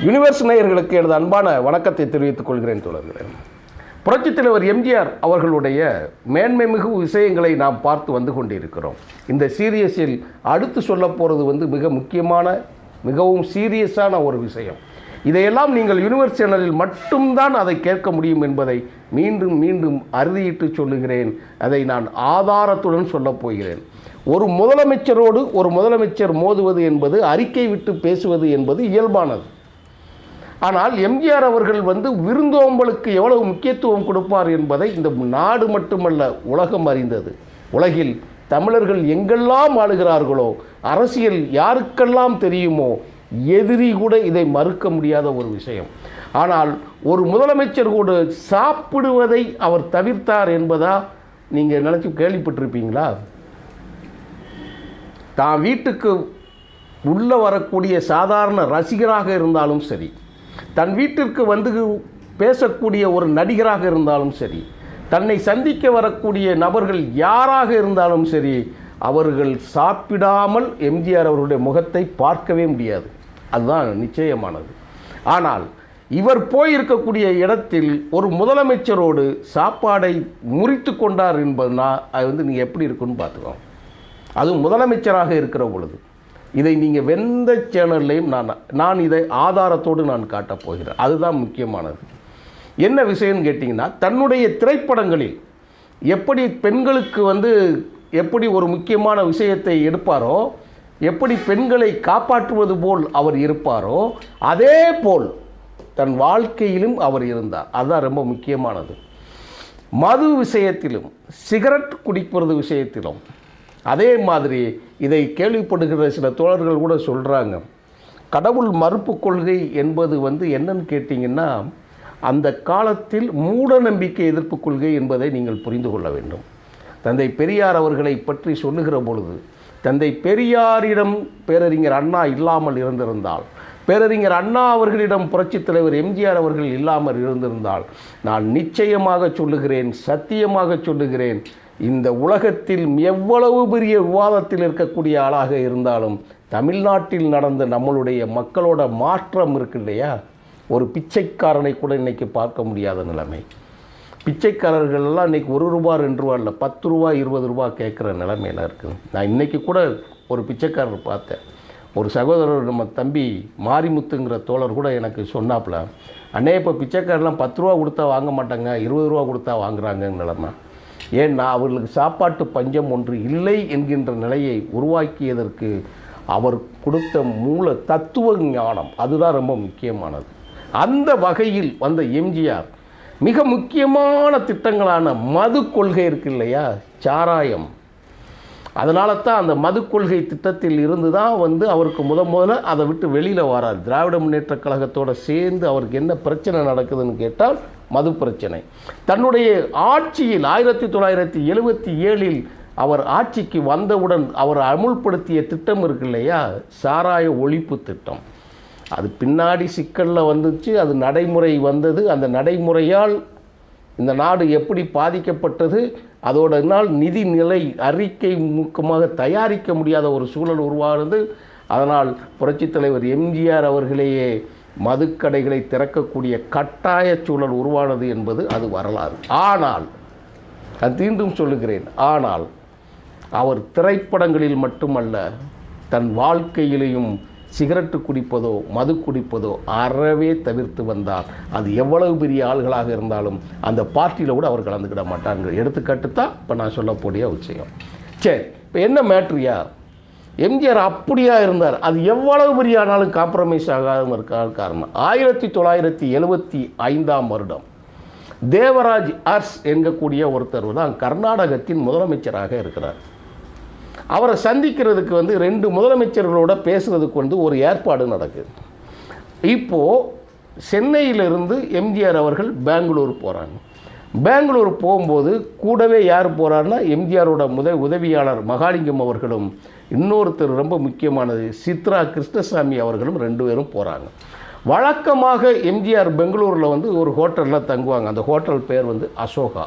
Universe நேயர்களுக்கு எனது அன்பான வணக்கத்தை தெரிவித்துக் கொள்கிறேன் தோழர்களே. புரட்சித் தலைவர் எம்ஜிஆர் அவர்களுடைய மேன்மை மிகு விஷயங்களை நாம் பார்த்து வந்து கொண்டிருக்கிறோம். இந்த சீரியஸில் அடுத்து சொல்ல போகிறது மிக முக்கியமான மிகவும் சீரியஸான ஒரு விஷயம். இதையெல்லாம் நீங்கள் யுனிவர்ஸ் சேனலில் மட்டும்தான் அதை கேட்க முடியும் என்பதை மீண்டும் மீண்டும் அறுதியிட்டு சொல்லுகிறேன். அதை நான் ஆதாரத்துடன் சொல்லப் போகிறேன். ஒரு முதலமைச்சரோடு ஒரு முதலமைச்சர் மோதுவது என்பது, அறிக்கை விட்டு பேசுவது என்பது இயல்பானது. ஆனால் எம்ஜிஆர் அவர்கள் விருந்தோம்பலுக்கு எவ்வளவு முக்கியத்துவம் கொடுப்பார் என்பதை இந்த நாடு மட்டுமல்ல உலகம் அறிந்தது. உலகில் தமிழர்கள் எங்கெல்லாம் ஆளுகிறார்களோ, அரசியல் யாருக்கெல்லாம் தெரியுமோ, எதிரி கூட இதை மறுக்க முடியாத ஒரு விஷயம். ஆனால் ஒரு முதலமைச்சர் கூட சாப்பிடுவதை அவர் தவிர்த்தார் என்பதா நீங்கள் நினச்சி கேள்விப்பட்டிருப்பீங்களா? தான் வீட்டுக்கு உள்ளே வரக்கூடிய சாதாரண ரசிகராக இருந்தாலும் சரி, தன் வீட்டிற்கு பேசக்கூடிய ஒரு நடிகராக இருந்தாலும் சரி, தன்னை சந்திக்க வரக்கூடிய நபர்கள் யாராக இருந்தாலும் சரி, அவர்கள் சாப்பிடாமல் எம்ஜிஆர் அவருடைய முகத்தை பார்க்கவே முடியாது. அதுதான் நிச்சயமானது. ஆனால் இவர் போயிருக்கக்கூடிய இடத்தில் ஒரு முதலமைச்சரோடு சாப்பாடை முறித்து கொண்டார் என்பதுனா அது நீங்கள் எப்படி இருக்குன்னு பார்த்துக்கோங்க. அதுவும் முதலமைச்சராக இருக்கிற பொழுது இதை நீங்கள் எந்த சேனல்லையும் நான் இதை ஆதாரத்தோடு நான் காட்டப் போகிறேன். அதுதான் முக்கியமானது. என்ன விஷயம்னு கேட்டிங்கன்னா, தன்னுடைய திரைப்படங்களில் எப்படி பெண்களுக்கு எப்படி ஒரு முக்கியமான விஷயத்தை எடுப்பாரோ, எப்படி பெண்களை காப்பாற்றுவது போல் அவர் இருப்பாரோ, அதே போல் தன் வாழ்க்கையிலும் அவர் இருந்தார். அதுதான் ரொம்ப முக்கியமானது. மது விஷயத்திலும், சிகரெட் குடிப்பது விஷயத்திலும் அதே மாதிரி. இதை கேள்விப்படுகிற சில தோழர்கள் கூட சொல்கிறாங்க, கடவுள் மறுப்பு கொள்கை என்பது என்னன்னு கேட்டிங்கன்னா, அந்த காலத்தில் மூட நம்பிக்கை எதிர்ப்பு கொள்கை என்பதை நீங்கள் புரிந்து கொள்ள வேண்டும். தந்தை பெரியார் அவர்களை பற்றி சொல்லுகிற பொழுது, தந்தை பெரியாரிடம் பேரறிஞர் அண்ணா இல்லாமல் இருந்திருந்தால், பேரறிஞர் அண்ணா அவர்களிடம் புரட்சித் தலைவர் எம்ஜிஆர் அவர்கள் இல்லாமல் இருந்திருந்தால், நான் நிச்சயமாக சொல்லுகிறேன், சத்தியமாக சொல்லுகிறேன், இந்த உலகத்தில் எவ்வளவு பெரிய விவாதத்தில் இருக்கக்கூடிய ஆளாக இருந்தாலும் தமிழ்நாட்டில் நடந்த நம்மளுடைய மக்களோட மாற்றம் இருக்கு இல்லையா, ஒரு பிச்சைக்காரனை கூட இன்றைக்கி பார்க்க முடியாத நிலைமை. பிச்சைக்காரர்கள்லாம் இன்றைக்கி 1 ரூபா 2 ரூபா இல்லை, 10 ரூபா 20 ரூபா கேட்குற நிலைமையில் இருக்குது. நான் இன்றைக்கி கூட ஒரு பிச்சைக்காரர் பார்த்தேன். ஒரு சகோதரர், நம்ம தம்பி மாரிமுத்துங்கிற தோழர் கூட எனக்கு சொன்னாப்புல, அண்ணே இப்போ பிச்சைக்காரெலாம் 10 ரூபா கொடுத்தா வாங்க மாட்டாங்க, 20 ரூபா கொடுத்தா வாங்குறாங்கன்னு நிலைமை. ஏன்னா அவர்களுக்கு சாப்பாட்டு பஞ்சம் ஒன்று இல்லை என்கின்ற நிலையை உருவாக்கியதற்கு அவர் கொடுத்த மூல தத்துவ ஞானம் அதுதான் ரொம்ப முக்கியமானது. அந்த வகையில் வந்த எம்ஜிஆர் மிக முக்கியமான திட்டங்களான மது கொள்கை இருக்கு இல்லையா, சாராயம். அதனால தான் அந்த மது கொள்கை திட்டத்தில் இருந்து தான் அவருக்கு முதல்ல அதை விட்டு வெளியில் வரார். திராவிட முன்னேற்ற கழகத்தோடு சேர்ந்து அவருக்கு என்ன பிரச்சனை நடக்குதுன்னு கேட்டால் மது பிரச்சனை. தன்னுடைய ஆட்சியில் 1977 அவர் ஆட்சிக்கு வந்தவுடன் அவர் அமுல்படுத்திய திட்டம் இருக்கு இல்லையா, சாராய ஒழிப்பு திட்டம். அது பின்னாடி சிக்கலில் வந்துச்சு, அது நடைமுறை வந்தது. அந்த நடைமுறையால் இந்த நாடு எப்படி பாதிக்கப்பட்டது, அதோட நாள் நிதிநிலை அறிக்கை முக்கியமாக தயாரிக்க முடியாத ஒரு சூழல் உருவானது. அதனால் புரட்சித் தலைவர் எம்ஜிஆர் அவர்களையே மதுக்கடைகளை திறக்கக்கூடிய கட்டாய சூழல் உருவானது என்பது அது வரலாறு. ஆனால் நான் மீண்டும் சொல்லுகிறேன், ஆனால் அவர் திரைப்படங்களில் மட்டுமல்ல, தன் வாழ்க்கையிலேயும் சிகரெட்டு குடிப்பதோ மது குடிப்பதோ அறவே தவிர்த்து வந்தார். அது எவ்வளவு பெரிய ஆள்களாக இருந்தாலும் அந்த பார்ட்டியில் கூட அவர் கலந்துக்கிட மாட்டாங்க. எடுத்துக்காட்டு தான் இப்போ நான் சொல்லக்கூடிய விஷயம். சரி, இப்போ என்ன மேட்ரியா, எம்ஜிஆர் அப்படியா இருந்தார். அது எவ்வளவு பெரிய ஆனாலும் காம்ப்ரமைஸ் ஆகாமல் இருக்காத காரணம், 1975ஆம் வருடம் தேவராஜ் அர்ஸ் என்கக்கூடிய ஒருத்தர் தான் கர்நாடகத்தின் முதலமைச்சராக இருக்கிறார். அவரை சந்திக்கிறதுக்கு 2 முதலமைச்சர்களோட பேசுகிறதுக்கு ஒரு ஏற்பாடு நடக்குது. இப்போது சென்னையிலிருந்து எம்ஜிஆர் அவர்கள் பெங்களூர் போகிறாங்க. பெங்களூர் போகும்போது கூடவே யார் போகிறாருன்னா, எம்ஜிஆரோட உதவியாளர் மகாலிங்கம் அவர்களும், இன்னொருத்தர் ரொம்ப முக்கியமானது சித்ரா கிருஷ்ணசாமி அவர்களும் 2 பேரும் போகிறாங்க. வழக்கமாக எம்ஜிஆர் பெங்களூரில் ஒரு ஹோட்டலில் தங்குவாங்க. அந்த ஹோட்டல் பேர் அசோகா.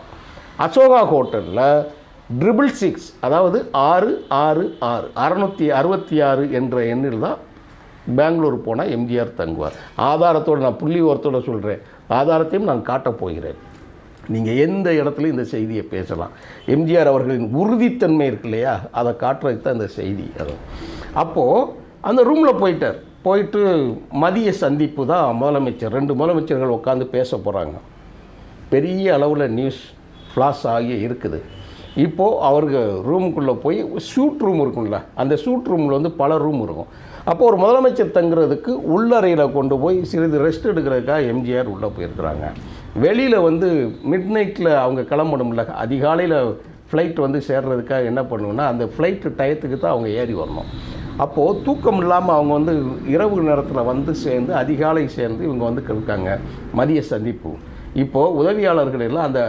அசோகா ஹோட்டலில் 666, அதாவது 666 666 என்ற எண்ணில் தான் பெங்களூர் போனால் எம்ஜிஆர் தங்குவார். ஆதாரத்தோடு நான் புள்ளி ஓரத்தோடு சொல்கிறேன், ஆதாரத்தையும் நான் காட்டப் போகிறேன். நீங்கள் எந்த இடத்துலையும் இந்த செய்தியை பேசலாம். எம்ஜிஆர் அவர்களின் உறுதித்தன்மை இருக்கு இல்லையா, அதை காட்டுறதுக்கு தான் இந்த செய்தி. அது அப்போது அந்த ரூமில் போயிட்டு மதிய சந்திப்பு தான் முதலமைச்சர், 2 முதலமைச்சர்கள் உட்காந்து பேச போகிறாங்க. பெரிய அளவில் நியூஸ் ஃப்ளாஷ் ஆகி இருக்குது. இப்போது அவருக்கு ரூமுக்குள்ளே போய் ஷூட் ரூம் இருக்கும்ல, அந்த ஷூட் ரூமில் வந்து பல ரூம் இருக்கும். அப்போது ஒரு முதலமைச்சர் தங்குறதுக்கு உள்ளறையில் கொண்டு போய் சிறிது ரெஸ்ட் எடுக்கிறதுக்காக எம்ஜிஆர் உள்ளே போயிருக்கிறாங்க. வெளியில் வந்து மிட் நைட்டில் அவங்க கிளம்பணும்ல, அதிகாலையில் ஃப்ளைட் வந்து சேர்றதுக்காக என்ன பண்ணுவோன்னா அந்த ஃப்ளைட்டு டயத்துக்கு தான் அவங்க ஏறி வரணும். அப்போது தூக்கம் இல்லாமல் அவங்க வந்து இரவு நேரத்தில் வந்து சேர்ந்து அதிகாலை சேர்ந்து இவங்க வந்து இருக்காங்க மதிய சந்திப்பு. இப்போது உதவியாளர்கள் எல்லாம் அந்த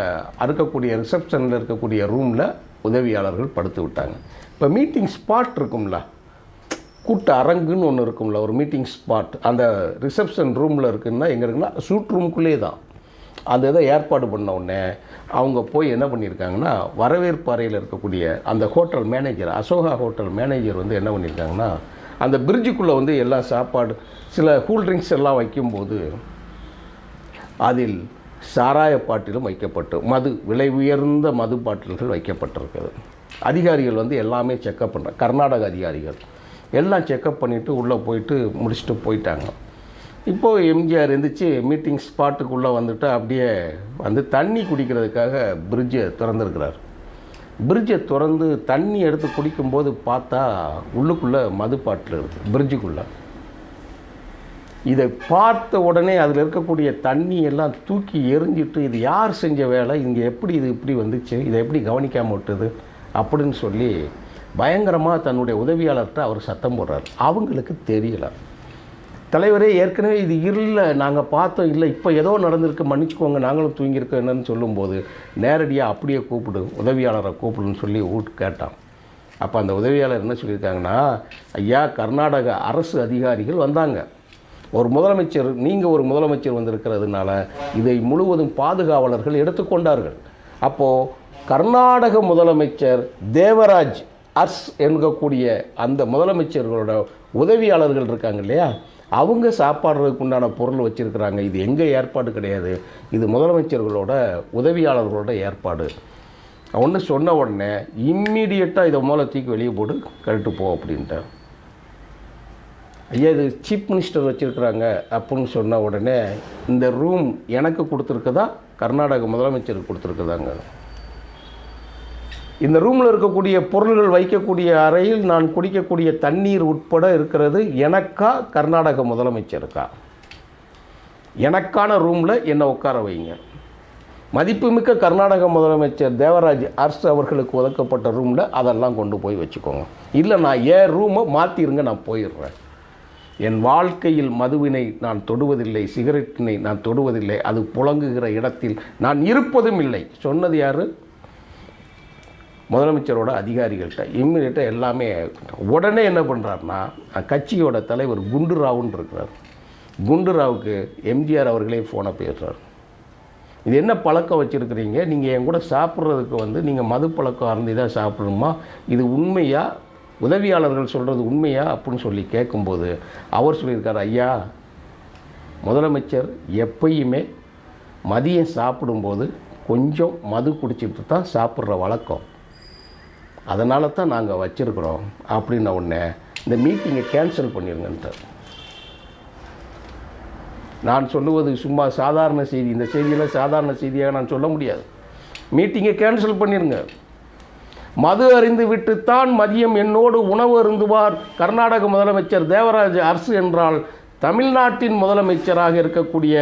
இருக்கக்கூடிய ரிசப்ஷனில் இருக்கக்கூடிய ரூமில் உதவியாளர்கள் படுத்து விட்டாங்க. இப்போ மீட்டிங் ஸ்பாட் இருக்கும்ல, கூட்ட அரங்குன்னு ஒன்று இருக்கும்ல, ஒரு மீட்டிங் ஸ்பாட் அந்த ரிசப்ஷன் ரூமில் இருக்குன்னா எங்கே இருக்குன்னா ஷூட் ரூமுக்குள்ளே தான். அந்த இதை ஏற்பாடு பண்ண உடனே அவங்க போய் என்ன பண்ணியிருக்காங்கன்னா, வரவேற்பு அறையில் இருக்கக்கூடிய அந்த hotel manager, Ashoka hotel manager வந்து என்ன பண்ணியிருக்காங்கன்னா, அந்த பிரிட்ஜுக்குள்ளே வந்து எல்லா சாப்பாடு சில கூல்ட்ரிங்க்ஸ் எல்லாம் வைக்கும்போது அதில் சாராய பாட்டிலும் வைக்கப்பட்டு விலை உயர்ந்த மது பாட்டில்கள் வைக்கப்பட்டிருக்குது. அதிகாரிகள் வந்து எல்லாமே செக்கப் பண்ணுறாங்க, கர்நாடக அதிகாரிகள் எல்லாம் செக்கப் பண்ணிவிட்டு உள்ளே போயிட்டு முடிச்சுட்டு போயிட்டாங்க. இப்போது எம்ஜிஆர் எழுந்திரிச்சு மீட்டிங் ஸ்பாட்டுக்குள்ளே வந்துட்டு அப்படியே வந்து தண்ணி குடிக்கிறதுக்காக பிரிட்ஜை திறந்துருக்கிறார். பிரிட்ஜை திறந்து தண்ணி எடுத்து குடிக்கும்போது பார்த்தா உள்ளுக்குள்ளே மது பாட்டில் இருக்குது பிரிட்ஜுக்குள்ளே. இதை பார்த்த உடனே அதில் இருக்கக்கூடிய தண்ணி எல்லாம் தூக்கி எரிஞ்சிட்டு, இது யார் செஞ்ச வேலை, இங்கே எப்படி இது இப்படி வந்துச்சு, இதை எப்படி கவனிக்காமல் விட்டுது அப்படின்னு சொல்லி பயங்கரமாக தன்னுடைய உதவியாளர்கிட்ட அவர் சத்தம் போடுறார். அவங்களுக்கு தெரியலை. தலைவரே ஏற்கனவே இது இல்லை, நாங்கள் பார்த்தோம், இல்லை இப்போ ஏதோ நடந்திருக்கு, மன்னிச்சுக்கோங்க, நாங்களும் தூங்கியிருக்கோம் என்னன்னு சொல்லும்போது நேரடியாக அப்படியே உதவியாளரை கூப்பிடுன்னு சொல்லி கேட்டான். அப்போ அந்த உதவியாளர் என்ன சொல்லியிருக்காங்கன்னா, ஐயா கர்நாடக அரசு அதிகாரிகள் வந்தாங்க, ஒரு முதலமைச்சர், நீங்கள் ஒரு முதலமைச்சர் வந்திருக்கிறதுனால இதை முழுவதும் பாதுகாவலர்கள் எடுத்துக்கொண்டார்கள். அப்போது கர்நாடக முதலமைச்சர் தேவராஜ் அர்ஸ் என்கக்கூடிய அந்த முதலமைச்சர்களோட உதவியாளர்கள் இருக்காங்க இல்லையா, அவங்க சாப்பாடுறதுக்கு உண்டான பொருள் வச்சுருக்கிறாங்க. இது எங்கள் ஏற்பாடு கிடையாது, இது முதலமைச்சர்களோட உதவியாளர்களோட ஏற்பாடு. ஒன்று சொன்ன உடனே இம்மீடியட்டாக இதை மூல தூக்கி வெளியே போட்டு கழட்டு போ அப்படின்ட்டார். ஐயா இது சீஃப் மினிஸ்டர் வச்சுருக்குறாங்க அப்படின்னு சொன்ன உடனே, இந்த ரூம் எனக்கு கொடுத்துருக்குதா கர்நாடக முதலமைச்சருக்கு கொடுத்துருக்குதாங்க. இந்த ரூமில் இருக்கக்கூடிய பொருள்கள் வைக்கக்கூடிய அறையில் நான் குடிக்கக்கூடிய தண்ணீர் உட்பட இருக்கிறது எனக்கா கர்நாடக முதலமைச்சருக்கா? எனக்கான ரூமில் என்னை உட்கார வைங்க. மதிப்புமிக்க கர்நாடக முதலமைச்சர் தேவராஜ் அர்ஸ் அவர்களுக்கு ஒதுக்கப்பட்ட ரூமில் அதெல்லாம் கொண்டு போய் வச்சுக்கோங்க. இல்லை நான் ஏன் ரூமை மாற்றிருங்க, நான் போயிடுறேன். என் வாழ்க்கையில் மதுவினை நான் தொடுவதில்லை, சிகரெட்டினை நான் தொடுவதில்லை, அது புழங்குகிற இடத்தில் நான் இருப்பதும் இல்லை. சொன்னது யார்? முதலமைச்சரோட அதிகாரிகள்கிட்ட இம்மிடியட்டாக எல்லாமே. உடனே என்ன பண்ணுறாருன்னா, கட்சியோட தலைவர் குண்டுராவுன்னு இருக்கிறார். குண்டுராவுக்கு எம்ஜிஆர் அவர்களே ஃபோனை பேசுகிறார். இது என்ன பழக்கம் வச்சுருக்கிறீங்க, நீங்கள் என் கூட சாப்பிட்றதுக்கு வந்து நீங்கள் மது பழக்கம் அருந்தி தான் சாப்பிடணுமா, இது உண்மையா, உதவியாளர்கள் சொல்கிறது உண்மையா அப்படின்னு சொல்லி கேட்கும்போது அவர் சொல்லியிருக்கார், ஐயா முதலமைச்சர் எப்பயுமே மதியம் சாப்பிடும்போது கொஞ்சம் மது குடிச்சிட்டு தான் சாப்பிட்ற வழக்கம், அதனால தான் நாங்கள் வச்சுருக்குறோம் அப்படின்ன உடனே இந்த மீட்டிங்கை கேன்சல் பண்ணிடுங்கன்ட்டார். நான் சொல்லுவது சும்மா சாதாரண செய்தி, இந்த செய்தியில் சாதாரண செய்தியாக நான் சொல்ல முடியாது. மீட்டிங்கை கேன்சல் பண்ணிடுங்க. மது அறிந்து விட்டுத்தான் மதியம் என்னோடு உணவு அருந்துவார் கர்நாடக முதலமைச்சர் தேவராஜ் அர்ஸ் என்றால், தமிழ்நாட்டின் முதலமைச்சராக இருக்கக்கூடிய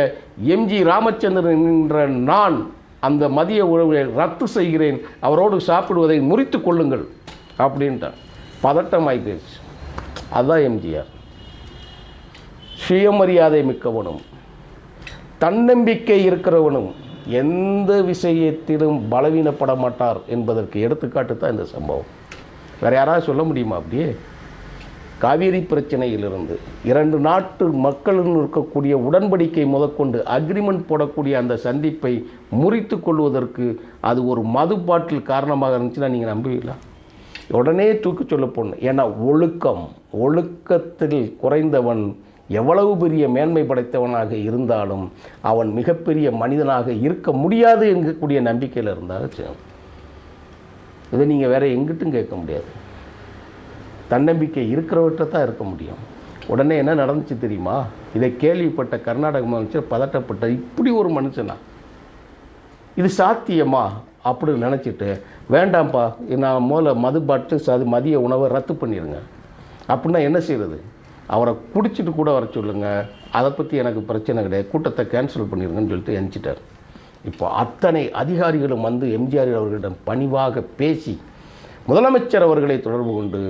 எம்ஜி ராமச்சந்திரன் என்ற நான் அந்த மதிய உணவை ரத்து செய்கிறேன், அவரோடு சாப்பிடுவதை முறித்து கொள்ளுங்கள் அப்படின்ட்டார். பதட்டமாய் போயிடுச்சு. அதுதான் எம்ஜிஆர். சுயமரியாதை மிக்கவனும் தன்னம்பிக்கை இருக்கிறவனும் எந்த விஷயத்திலும் பலவீனப்பட மாட்டார் என்பதற்கு எடுத்துக்காட்டு தான் இந்த சம்பவம். வேறு யாராவது சொல்ல முடியுமா? அப்படியே காவிரி பிரச்சனையிலிருந்து 2 நாட்டு மக்களும் இருக்கக்கூடிய உடன்படிக்கை முதற்கொண்டு அக்ரிமெண்ட் போடக்கூடிய அந்த சந்திப்பை முறித்து கொள்வதற்கு அது ஒரு மது பாட்டில் காரணமாக இருந்துச்சுன்னா நீங்கள் நம்புவீங்களா? உடனே தூக்கி சொல்ல போடணும். ஏன்னா ஒழுக்கத்தில் குறைந்தவன் எவ்வளவு பெரிய மேன்மை படைத்தவனாக இருந்தாலும் அவன் மிகப்பெரிய மனிதனாக இருக்க முடியாது என்கக்கூடிய நம்பிக்கையில் இருந்தாலும் இதை நீங்கள் வேறு எங்கிட்டும் கேட்க முடியாது. தன்னம்பிக்கை இருக்கிறவற்றை தான் இருக்க முடியும். உடனே என்ன நடந்துச்சு தெரியுமா? இதை கேள்விப்பட்ட கர்நாடக முதலமைச்சர் பதட்டப்பட்ட, இப்படி ஒரு மனுஷனா, இது சாத்தியமா அப்படின்னு நினச்சிட்டு, வேண்டாம்ப்பா நான் முதல்ல மது பாட்டில் அது மதிய உணவை ரத்து பண்ணிடுங்க. அப்படின்னா என்ன செய்கிறது? அவரை குடிச்சிட்டு கூட வர சொல்லுங்கள், அதை பற்றி எனக்கு பிரச்சனை கிடையாது, கூட்டத்தை கேன்சல் பண்ணிடுங்கன்னு சொல்லிட்டு எரிச்சிட்டார். இப்போ அத்தனை அதிகாரிகளும் வந்து எம்ஜிஆர் அவர்களிடம் பணிவாக பேசி முதலமைச்சர் அவர்களை தொடர்பு கொண்டு,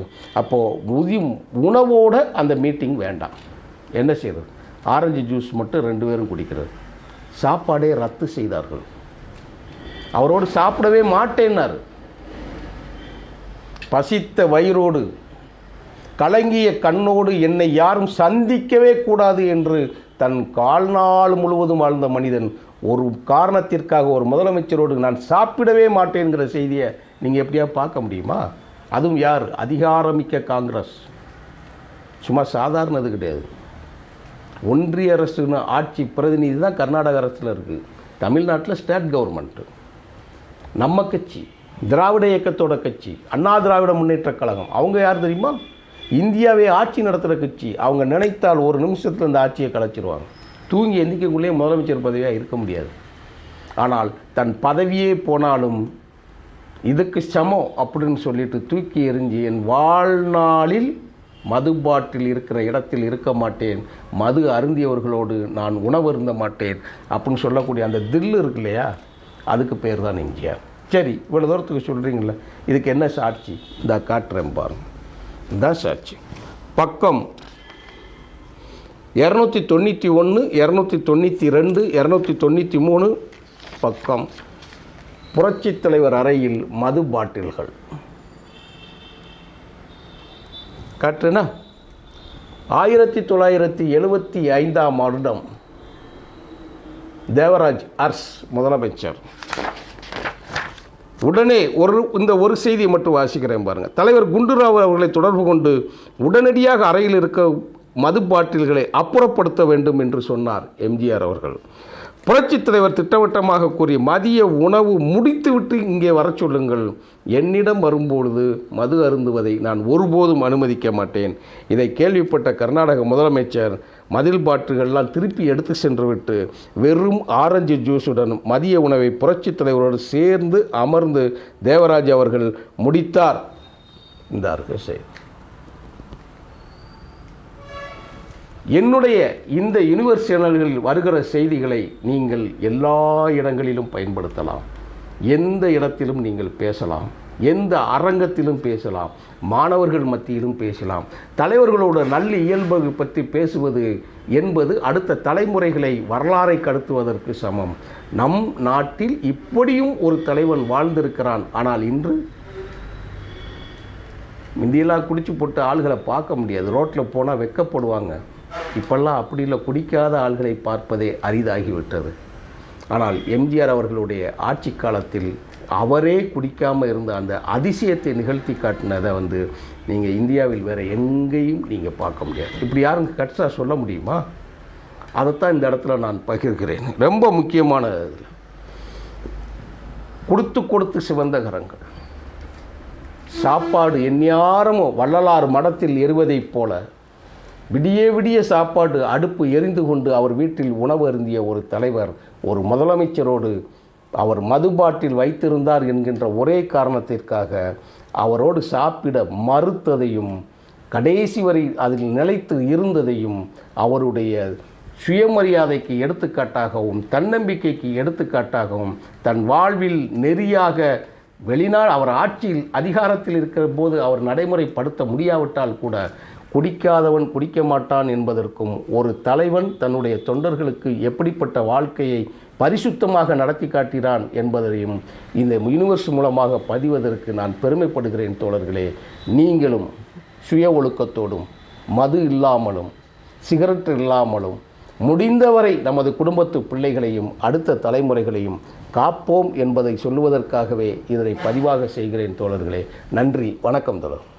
அப்போது உணவோடு அந்த மீட்டிங் வேண்டாம், என்ன செய்கிறது, ஆரஞ்சு ஜூஸ் மட்டும் 2 பேரும் குடிக்கிறது, சாப்பாடே ரத்து செய்தார்கள். அவரோடு சாப்பிடவே மாட்டேன்னார். பசித்த வயிறோடு கலங்கிய கண்ணோடு என்னை யாரும் சந்திக்கவே கூடாது என்று தன் வாழ்நாள் முழுவதும் வாழ்ந்த மனிதன் ஒரு காரணத்திற்காக ஒரு முதலமைச்சரோடு நான் சாப்பிடவே மாட்டேங்கிற செய்தியை நீங்கள் எப்படியா பார்க்க முடியுமா? அதுவும் யார்? அதிகாரமிக்க காங்கிரஸ். சும்மா சாதாரணது கிடையாது. ஒன்றிய அரசுன்னு ஆட்சி பிரதிநிதி தான் கர்நாடக அரசில் இருக்குது. தமிழ்நாட்டில் ஸ்டேட் கவர்மெண்ட்டு, நம்ம கட்சி, திராவிட இயக்கத்தோட கட்சி, அண்ணா திராவிட முன்னேற்ற கழகம். அவங்க யார் தெரியுமா? இந்தியாவே ஆட்சி நடத்துகிற கட்சி. அவங்க நினைத்தால் ஒரு நிமிஷத்தில் இந்த ஆட்சியை கலைச்சிருவாங்க. தூங்கி எந்திக்கக்குள்ளேயே முதலமைச்சர் பதவியாக இருக்க முடியாது. ஆனால் தன் பதவியே போனாலும் இதுக்கு சமம் அப்படின்னு சொல்லிட்டு தூக்கி எறிஞ்சி, என் வாழ்நாளில் மது பாட்டில் இருக்கிற இடத்தில் இருக்க மாட்டேன், மது அருந்தியவர்களோடு நான் உணவு அருந்த மாட்டேன் அப்படின்னு சொல்லக்கூடிய அந்த தில்லு இருக்கு இல்லையா, அதுக்கு பேர் தான் எம்ஜிஆர். சரி, இவ்வளோ தூரத்துக்கு சொல்கிறீங்களே, இதுக்கு என்ன சாட்சி? இந்த காட்டுறேன் பாருங்க. இதுதான் சாட்சி. பக்கம் 291, 292, 293 பக்கம். புரட்சித் தலைவர் அறையில் மது பாட்டில்கள். காட்டுனா 1975ஆம் வருடம் தேவராஜ் அர்ஸ் முதலமைச்சர். உடனே இந்த ஒரு செய்தியை மட்டும் வாசிக்கிறேன் பாருங்கள். தலைவர் குண்டுராவ் அவர்களை தொடர்பு கொண்டு உடனடியாக அறையில் இருக்க மது பாட்டில்களை அப்புறப்படுத்த வேண்டும் என்று சொன்னார் எம்ஜிஆர் அவர்கள். புரட்சித் தலைவர் திட்டவட்டமாக கூறி, மதிய உணவு முடித்துவிட்டு இங்கே வர சொல்லுங்கள், என்னிடம் வரும்பொழுது மது அருந்துவதை நான் ஒருபோதும் அனுமதிக்க மாட்டேன். இதை கேள்விப்பட்ட கர்நாடக முதலமைச்சர் மதில் பாட்டில்கள்லாம் திருப்பி எடுத்து சென்றுவிட்டு வெறும் ஆரஞ்சு ஜூஸுடன் மதிய உணவை புரட்சித் தலைவரோடு சேர்ந்து அமர்ந்து தேவராஜ் அவர்கள் முடித்தார். இந்த செய்தி என்னுடைய இந்த யூனிவர்ஸ் சேனல்களில் வருகிற செய்திகளை நீங்கள் எல்லா இடங்களிலும் பயன்படுத்தலாம். எந்த இடத்திலும் நீங்கள் பேசலாம், எந்த அரங்கத்திலும் பேசலாம், மாணவர்கள் மத்தியிலும் பேசலாம். தலைவர்களோட நல்ல இயல்பை பற்றி பேசுவது என்பது அடுத்த தலைமுறைகளை வரலாறை கடத்துவதற்கு சமம். நம் நாட்டில் இப்படியும் ஒரு தலைவன் வாழ்ந்திருக்கிறான். ஆனால் இன்று முந்தியெல்லாம் குடிச்சு போட்டு ஆள்களை பார்க்க முடியாது, ரோட்டில் போனால் வெட்கப்படுவாங்க. இப்பெல்லாம் அப்படி இல்லை, குடிக்காத ஆள்களை பார்ப்பதே அரிதாகிவிட்டது. ஆனால் எம்ஜிஆர் அவர்களுடைய ஆட்சி காலத்தில் அவரே குடிக்காமல் இருந்த அந்த அதிசயத்தை நிகழ்த்தி காட்டினதை நீங்கள் இந்தியாவில் வேறு எங்கேயும் நீங்கள் பார்க்க முடியாது. இப்படி யாரும் கட்சா சொல்ல முடியுமா? அதைத்தான் இந்த இடத்துல நான் பகிர்கிறேன். ரொம்ப முக்கியமான கொடுத்து சிவந்த கரங்கள். சாப்பாடு எந்நேரமும் வள்ளலார் மடத்தில் எறுவதைப் போல விடிய சாப்பாடு அடுப்பு எரிந்து கொண்டு அவர் வீட்டில் உணவு அருந்திய ஒரு தலைவர் ஒரு முதலமைச்சரோடு அவர் மது பாட்டில் வைத்திருந்தார் என்கின்ற ஒரே காரணத்திற்காக அவரோடு சாப்பிட மறுத்ததையும் கடைசி வரை அதில் நிலைத்து இருந்ததையும் அவருடைய சுயமரியாதைக்கு எடுத்துக்காட்டாகவும் தன்னம்பிக்கைக்கு எடுத்துக்காட்டாகவும் தன் வாழ்வில் நெறியாக அவர் ஆட்சியில் அதிகாரத்தில் இருக்கிற போது அவர் நடைமுறைப்படுத்த முடியாவிட்டால் கூட குடிக்காதவன் குடிக்க மாட்டான் என்பதற்கும் ஒரு தலைவன் தன்னுடைய தொண்டர்களுக்கு எப்படிப்பட்ட வாழ்க்கையை பரிசுத்தமாக நடத்தி காட்டினான் என்பதையும் இந்த யூனிவர்ஸ் மூலமாக பதிவதற்கு நான் பெருமைப்படுகிறேன். தோழர்களே, நீங்களும் சுய ஒழுக்கத்தோடும் மது இல்லாமலும் சிகரெட் இல்லாமலும் முடிந்தவரை நமது குடும்பத்து பிள்ளைகளையும் அடுத்த தலைமுறைகளையும் காப்போம் என்பதை சொல்லுவதற்காகவே இதனை பதிவாக செய்கிறேன் தோழர்களே. நன்றி, வணக்கம் தோழர்.